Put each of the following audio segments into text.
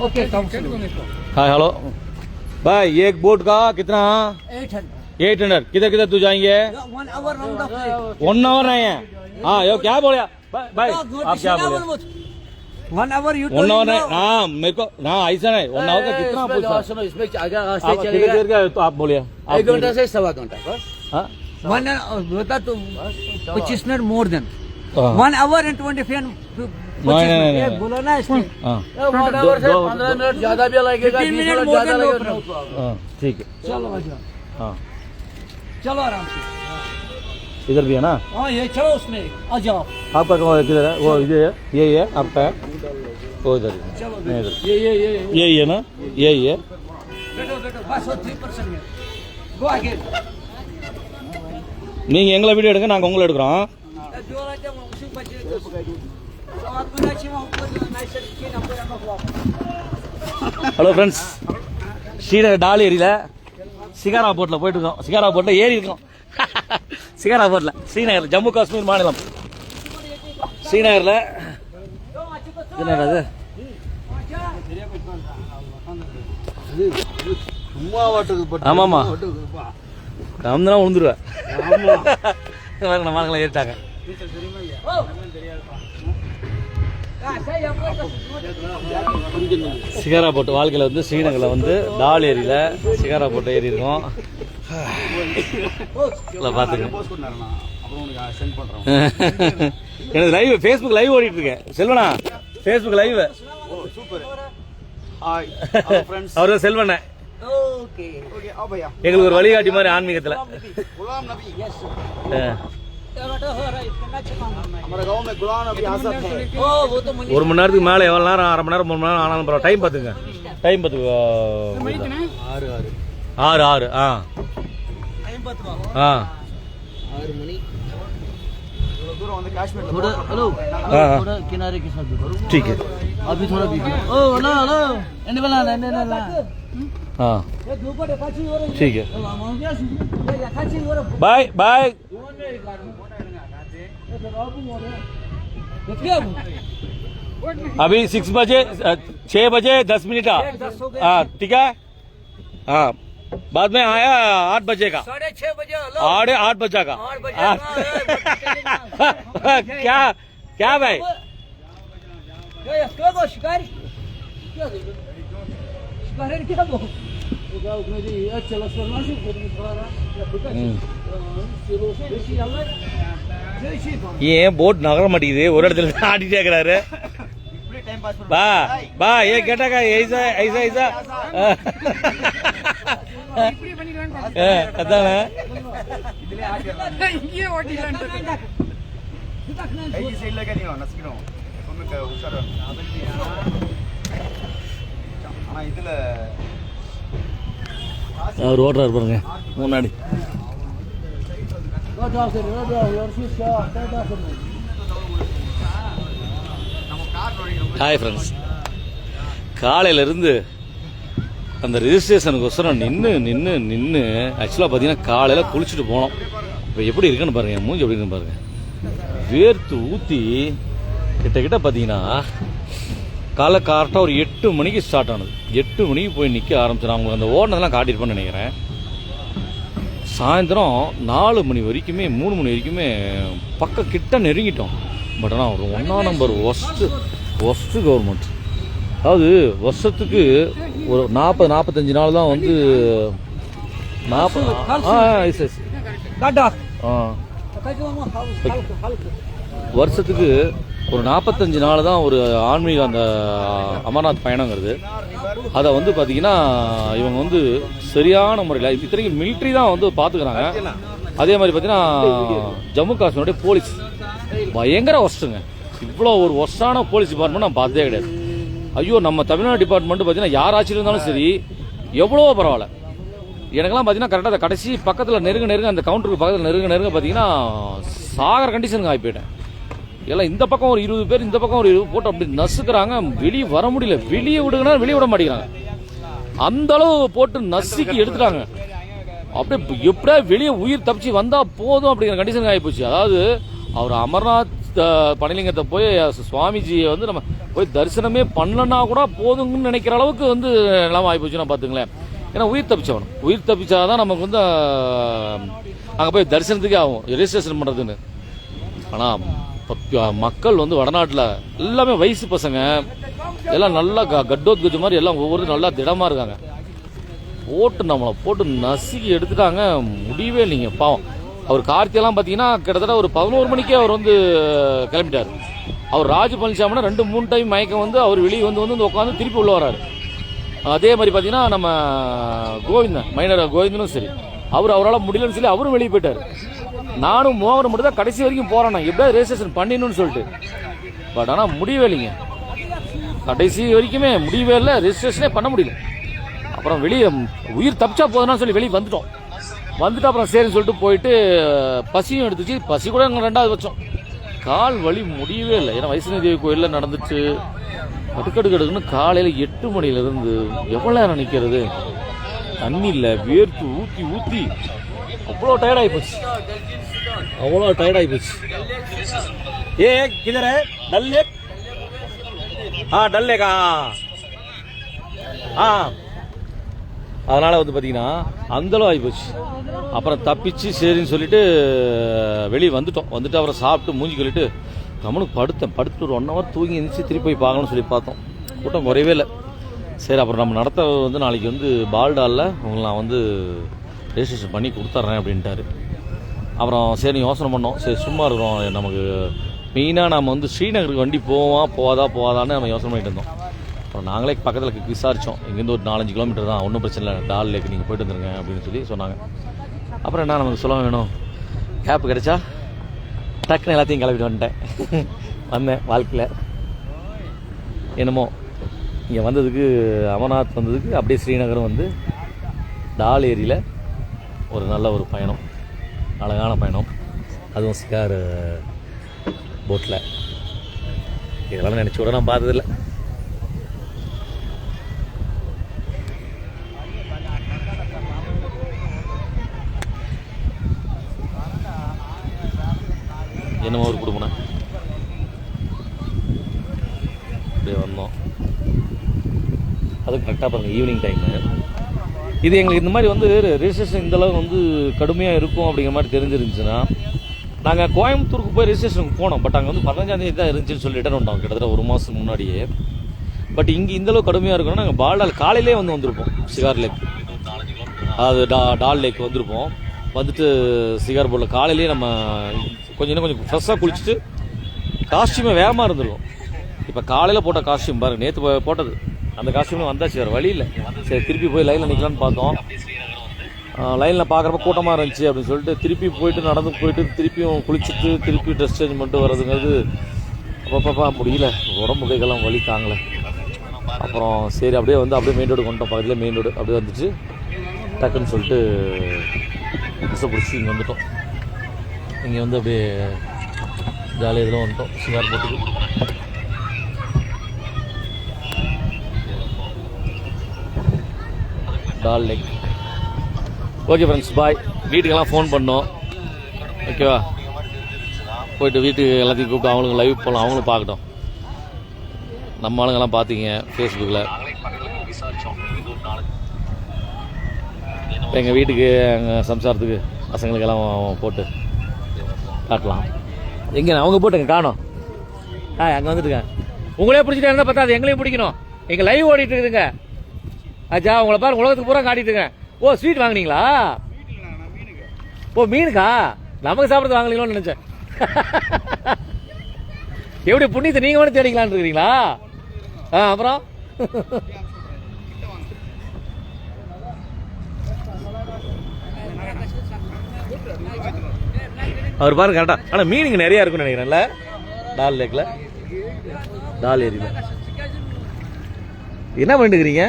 Okay हाँ hello भाई एक बोट का कितना 800 किधर किधर तू जाएंगे 1 hour round of trip 1 hour नहीं है हाँ यो क्या बोलिया भाई आप क्या बोले 1 hour you 1 hour नहीं हाँ मेरे को हाँ ऐसा नहीं 1 hour का कितना पूछा सुनो इसमें आगे आप किधर किधर का तो आप बोलिए 1 घंटा से 1.25 घंटा बस हाँ 1 होता तो 25 minute more than 1 hour and 25 नहीं बोलो ना इसमें हाँ 1 hour से 15 मिनट ज्यादा भी लगेगा 20 मिनट ज्यादा लगेगा हाँ ठीक है चलो आ जाओ हाँ चलो आराम से इधर भी है ना हाँ ये चलो उसमें आ जाओ आपका कहाँ किधर है वो इधर है यही है आपका है वो इधर चलो नहीं इधर ये यही है ना यही है बैठो बस 3% है गो आगे நீங்க எங்களை வீடியோ எடுங்க நாங்க உங்களை எடுக்கிறோம் ஹலோ ஃப்ரெண்ட்ஸ் ஸ்ரீநகர் டால் ஏரியில சிகாரா போட்ல போயிட்டு இருக்கோம் சிகாரா போட்ல ஏறி இருக்கோம் சிகாரா போட்ல ஸ்ரீநகர் ஜம்மு காஷ்மீர் மாநிலம் ஸ்ரீநகர்ல என்னடா அது ஆமாமா கம்னா விழுந்துருவேன் நம்ம ஏறிட்டாங்க சிகாரா போட்டு வாழ்க்கையில் வந்து ஸ்ரீநகரில் வந்து டால் ஏரியில் சிகாரா போட்டு ஏறி இருக்கோம் பார்த்துங்க எனக்கு லைவ் ஃபேஸ்புக் லைவ் ஓடிட்டு இருக்கேன் செல்வனா ஃபேஸ்புக் லைவ் அவரு செல்வண்ண எங்களுக்கு ஒரு வழிகாட்டி மாதிரி ஆன்மீகத்தில் ஒரு மணி நேரத்துக்கு மேலே எவ்வளோ நேரம் 1/2 மணி நேரம் 3 மணி நேரம் ஆனாலும் பரவாயில்ல டைம் பார்த்துங்க டைம் பார்த்துங்க 6 ஆ ஆ 6 மணி थोड़ा हेलो थोड़ा किनारे के साथ ठीक है अभी थोड़ा वीडियो ओ हेलो हेलो एंड वाला हाँ ठीक है बाय बाय अभी 6 बजे 6 बजे 10 मिनट हाँ ठीक है हाँ बाद में आया 8 बजे का 6:30 बजे 8 बजे का क्या क्या भाई शिकारी क्या ஏன் போட் நகர மாட்டேங்குது ஒரு இடத்துல ஆடிட்டே இருக்கிறாரு பா பா ஏன் கேட்டாக்கா ஐசா ஐசா ஐசா அதானே அவர் ஓட்டுறாரு பாருங்க முன்னாடி ஹாய் ஃப்ரெண்ட்ஸ் காலையிலேருந்து அந்த ரிஜிஸ்ட்ரேஷனுக்கோசரம் நின்று ஆக்சுவலாக பார்த்தீங்கன்னா காலையில் குளிச்சுட்டு போனோம். இப்போ எப்படி இருக்குன்னு பாருங்கள், மூஞ்சி எப்படி இருக்குன்னு பாருங்கள். வேர்த்து ஊற்றி கிட்ட பார்த்தீங்கன்னா காலை கரெக்டாக ஒரு 8 மணிக்கு ஸ்டார்ட் ஆனது. 8 மணிக்கு போய் நிற்க ஆரம்பிச்சிடும். அவங்களுக்கு அந்த ஓடினதெல்லாம் காட்டியிருப்பேன்னு நினைக்கிறேன். சாயந்தரம் 4 மணி வரைக்குமே 3 மணி வரைக்குமே பக்கம் கிட்ட நெருங்கிட்டோம். பட் ஆனால் ஒரு 1ஆம் நம்பர் ஒஸ்ட்டு கவர்மெண்ட். அதாவது வருஷத்துக்கு ஒரு 40-45 நாள் தான் வந்து 40 வருஷத்துக்கு ஒரு 45 நாள் தான் ஒரு ஆன்மீக அந்த அமர்நாத் பயணங்கிறது. அதை வந்து பார்த்தீங்கன்னா இவங்க வந்து சரியான முறையில் இத்தனைக்கு மிலிட்ரி தான் வந்து பார்த்துக்கிறாங்க. அதே மாதிரி பார்த்தீங்கன்னா ஜம்மு காஷ்மீருடைய போலீஸ் பயங்கர ஒஸ்ட்டுங்க. இவ்வளோ ஒரு ஒஸ்டான போலீஸ் டிபார்ட்மெண்ட் நான் பார்த்ததே கிடையாது. ஐயோ, நம்ம தமிழ்நாடு டிபார்ட்மெண்ட்டு பார்த்தீங்கன்னா யாராச்சும் இருந்தாலும் சரி எவ்வளோ பரவாயில்ல. எனக்கெல்லாம் பார்த்தீங்கன்னா கரெக்டாக அந்த கடைசி பக்கத்தில் நெருங்க அந்த கவுண்டருக்கு பக்கத்தில் நெருங்க பார்த்தீங்கன்னா சாகர கண்டிஷனுக்கு ஆகி போயிட்டேன். எல்லாம் இந்த பக்கம் ஒரு 20 பேர், இந்த பக்கம் ஒரு 20 போட்டு அப்படி நசுக்கிறாங்க. வெளியே வர முடியல. வெளியே விடுங்கன்னா வெளியே விட மாட்டேங்கிறாங்க. அந்த அளவு போட்டு நசுக்கி எடுத்துட்டாங்க. அப்படியே எப்படியா வெளியே உயிர் தப்பிச்சு வந்தால் போதும் அப்படிங்கிற கண்டிஷனுக்கு ஆகிப்போச்சு. அதாவது அவர் அமர்நாத் பனிலிங்கத்தை போய் சுவாமிஜியை வந்து நம்ம போய் தரிசனமே பண்ணலன்னா கூட போதுங்கன்னு நினைக்கிற அளவுக்கு வந்து நிலம் ஆகி போச்சுன்னா பார்த்துங்களேன். ஏன்னா உயிர் தப்பிச்சாதான் நமக்கு வந்து அங்கே போய் தரிசனத்துக்கே ஆகும் ரெஜிஸ்ட்ரேஷன் பண்ணுறதுன்னு. ஆனால் மக்கள் வந்து வடநாட்டில் எல்லாமே வயசு பசங்க எல்லாம் நல்லா கட்டோத்கஜ மாதிரி எல்லாம் ஒவ்வொரு நல்லா திடமாக இருக்காங்க. நம்மளை போட்டு நசுக்கி எடுத்துட்டாங்க, முடியவே இல்லைங்க பாவம். அவர் கார்த்தியெல்லாம் பார்த்தீங்கன்னா கிட்டத்தட்ட ஒரு 11 மணிக்கே அவர் வந்து கிளம்பிட்டார். அவர் ராஜு பழனிசாமினா 2-3 டைம் மயக்கம் வந்து அவர் வெளியே வந்து உட்காந்து திருப்பி உள்ள வராரு. அதே மாதிரி பார்த்தீங்கன்னா நம்ம மைனர் கோவிந்தனும் சரி, அவரால் முடியலன்னு சொல்லி அவரும் வெளியே போயிட்டார். நானும் மோகனம் மட்டும் தான் கடைசி வரைக்கும் போகிறேன், நான் எப்படியாவது ரெஜிஸ்ட்ரேஷன் பண்ணிடணும்னு சொல்லிட்டு. பட் ஆனால் முடியவே இல்லைங்க, கடைசி வரைக்குமே முடியவே இல்லை, ரெஜிஸ்ட்ரேஷனே பண்ண முடியல. அப்புறம் வெளியே உயிர் தப்பிச்சா போதுன்னா சொல்லி வெளியே வந்துட்டோம். அப்புறம் சரின்னு சொல்லிட்டு போயிட்டு பசியும் எடுத்துச்சு. பசி கூட அங்கே 2வது பட்சம். கால் வலி முடியவே இல்லை. ஏன்னா வைஷ்ணவி தேவி கோயிலில் நடந்துச்சு. கடுக்கடுன்னு காலையில் 8 மணிலேருந்து எவ்வளோ நேரம் நிற்கிறது, தண்ணி இல்லை, வேர்த்து ஊற்றி அவ்வளோ டயர்டாகி போச்சு. டல் லேக் அதனால் வந்து பார்த்தீங்கன்னா அந்தளவு ஆகிப்போச்சு. அப்புறம் தப்பிச்சு சரின்னு சொல்லிட்டு வெளியே வந்துட்டு அப்புறம் சாப்பிட்டு மூஞ்சி கழிட்டு நம்மளுக்கு படுத்துட்டு ஒரு 1 ஹவர் தூங்கி இருந்துச்சு. திருப்பி போய் பார்க்கணும்னு சொல்லி பார்த்தோம், கூட்டம் குறையவே இல்லை. சரி அப்புறம் நம்ம நடத்த வந்து நாளைக்கு வந்து பால்டாலில் உங்களை நான் வந்து ரெஜிஸ்ட்ரேஷன் பண்ணி கொடுத்துட்றேன் அப்படின்ட்டாரு. அப்புறம் சரி யோசனை பண்ணோம், சரி சும்மா இருக்கிறோம், நமக்கு மெயினாக நம்ம வந்து ஸ்ரீநகருக்கு வண்டி போவாதான்னு நம்ம யோசனை பண்ணிட்டு இருந்தோம். அப்புறம் நாங்களே பக்கத்தில் விசாரித்தோம், இங்கேருந்து ஒரு 4-5 கிலோமீட்டர் தான், ஒன்றும் பிரச்சனை இல்லை, டால் லேக் நீங்கள் போயிட்டு வந்துருங்க அப்படின்னு சொல்லி சொன்னாங்க. அப்புறம் என்ன நமக்கு சொல்ல வேணும், கேப் கிடைச்சா டக்குன்னு எல்லாத்தையும் கிளப்பிட்டு வந்தேன். வாழ்க்கையில் என்னமோ இங்கே வந்ததுக்கு, அமர்நாத் வந்ததுக்கு அப்படியே ஸ்ரீநகரம் வந்து டால் ஏரியில் ஒரு நல்ல ஒரு பயணம், அழகான பயணம், அதுவும் சிகார் போட்டில். இதெல்லாம் நினச்சி கூட நான் பார்த்ததில்லை. என்னமோ ஒரு குடும்பம் அப்படியே வந்தோம். அது கரெக்டாக பாருங்கள் ஈவினிங் டைமு. இது எங்களுக்கு இந்த மாதிரி வந்து ரெஜிஸ்ட்ரேஷன் இந்தளவு வந்து கடுமையாக இருக்கும் அப்படிங்கிற மாதிரி தெரிஞ்சிருந்துச்சுன்னா நாங்கள் கோயம்புத்தூருக்கு போய் ரெஜிஸ்ட்ரேஷனுக்கு போனோம். பட் அங்கே வந்து 15ஆம் தேதி தான் இருந்துச்சுன்னு சொல்லி ரிட்டர்ன் வந்தோம், கிட்டத்தட்ட 1 மாதத்துக்கு முன்னாடியே. பட் இங்கே இந்தளவு கடுமையாக இருக்குன்னா நாங்கள் பால்டால் காலையிலே வந்திருப்போம். சிகார் லேக், அது டால் லேக் வந்திருப்போம். வந்துட்டு சிகார் போர்டில் காலையிலேயே நம்ம கொஞ்சம் ஃப்ரெஷ்ஷாக குளிச்சுட்டு காஸ்டியூமே வேகமாக இருந்துருக்கும். இப்போ காலையில் போட்ட காஸ்டியூம் பாருங்கள், நேற்று போட்டது அந்த காஸ்டியூமே வந்தாச்சு, வேறு வழி இல்லை. சரி திருப்பி போய் லைனில் நிற்கலான்னு பார்த்தோம். லைனில் பார்க்குறப்ப கூட்டமாக இருந்துச்சு அப்படின்னு சொல்லிட்டு திருப்பி நடந்து போயிட்டு திருப்பியும் குளிச்சுட்டு திருப்பி ட்ரெஸ் சேஞ்ச் பண்ணிட்டு வர்றதுங்கிறது அப்பப்பா முடியல, உடம்பு கைகள்லாம் வலி தாங்கலை. அப்புறம் சரி அப்படியே மெயின் ரோடு கொண்டோம், பக்கத்தில் மெயின் ரோடு அப்படியே வந்துச்சு. டக்குன்னு சொல்லிட்டு பஸ்ஸை பிடிச்சி இங்கே வந்துட்டோம். இங்கே வந்து அப்படியே ஜாலியாக இதெல்லாம் வந்துட்டோம் சிகார் போட்டுக்கு. டால் லேக். ஓகே ஃப்ரெண்ட்ஸ், பாய். வீட்டுக்கெல்லாம் ஃபோன் பண்ணோம், ஓகேவா? போயிட்டு வீட்டுக்கு எல்லாத்தையும் கூப்பிட்டு அவங்களுக்கு லைவ் போகலாம், அவங்களும் பார்க்கட்டும். நம்ம ஆளுங்கெல்லாம் பார்த்தீங்க ஃபேஸ்புக்கில். எங்கள் வீட்டுக்கு எங்கள் சம்சாரத்துக்கு பசங்களுக்கெல்லாம் போட்டு காட்டலாம். எங்கே அவங்க போட்டுங்க காணோம். அங்கே வந்துட்டுங்க. உங்களே பிடிச்சிட்டு இருந்தால் பார்த்தா எங்களையும் பிடிக்கணும். எங்கள் லைவ் ஓடிட்டு இருக்குதுங்க. ஆச்சா உங்களை பாருங்க, உலகத்துக்கு பூரா காட்டிட்டுங்க. ஓ ஸ்வீட் வாங்கினீங்களா? ஓ மீனுக்கா? நமக்கு சாப்பிட்றது வாங்கலீங்களோன்னு நினச்சேன். எப்படி புண்ணியத்தை நீங்கள் வேணும் தேடிக்கலான்னு இருக்கிறீங்களா? அப்புறம் அவர் பாருங்க கரெக்டா. ஆனால் மீனுங்க நிறையா இருக்குன்னு நினைக்கிறேன்ல டால் லேக்கில், டால் ஏரியில். என்ன பண்ணிட்டுக்கிறீங்க?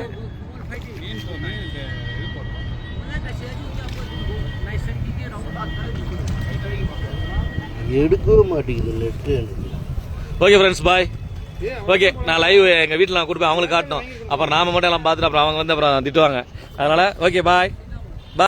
எடுக்கவே மாட்டேங்குது. ஓகே ஃப்ரெண்ட்ஸ், பாய். ஓகே, நான் லைவ் எங்கள் வீட்டில் நான் கொடுப்பேன், அவங்களுக்கு காட்டணும். அப்புறம் நாம மட்டும் எல்லாம் பார்த்துட்டு அப்புறம் அவங்க வந்து அப்புறம் திட்டுவாங்க. அதனால் ஓகே பாய்.